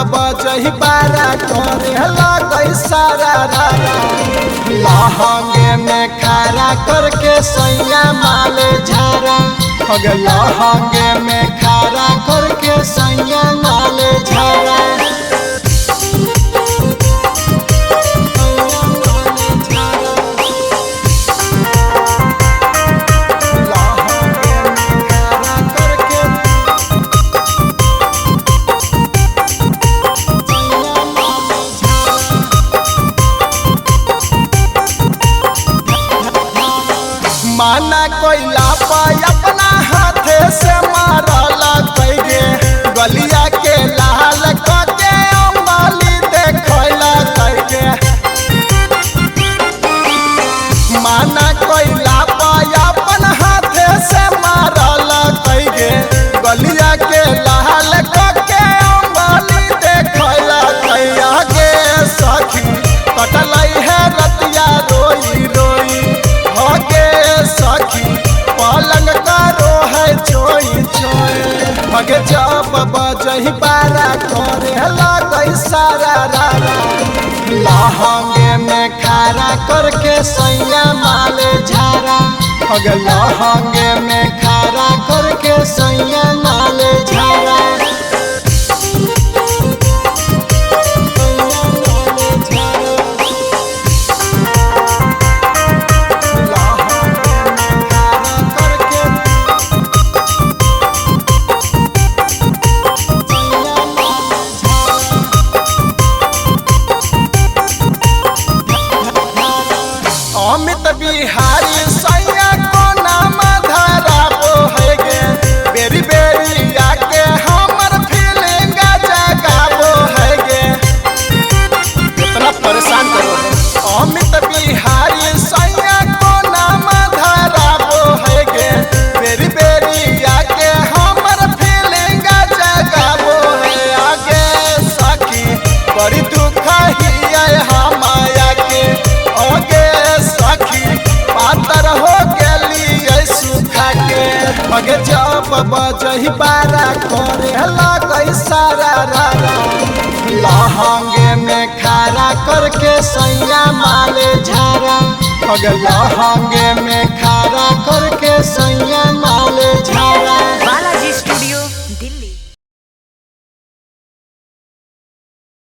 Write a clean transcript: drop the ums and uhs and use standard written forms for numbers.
बजही बारा करे लगई सारा रारा लहंगे में खारा करके सैया माले झारा अगर लहंगे में खारा करके सैया माले झारा माना कोइला पाई अपना हाथे से मारला कइगे गलिया के लाल कके अंगली देखैला कइगे माना कोइला पाई अपना हाथे से मारला कइगे गलिया के लाल कके अंगली देखैला कइया के सखी कटलई है रतिया रोई रोई होके सखी पलंग करो है चोई चोई मगे जब बजही बारा करे लगई सारा रारा लहंगे में खारा करके सैया माले झारा अगे लहंगे में खारा करके सैया माले झारा अमित बिहारी सैया को नाम धराबो है गे बेरी बेरी आके हमर फीलिंग जगाबो है गे कितना परेशान करो अमित बिहारी सैया को नाम धराबो है गे बेरी बेरी आके हमर फीलिंग जगाबो है आगे सखी बड़ी दुख ही हमाया के आगे पातर हो गेली सुखा के मगे जब बजही बारा करे लगई सारा रारा लहंगे में खारा करके सैया माले झारा अगर लहंगे में खारा करके सैया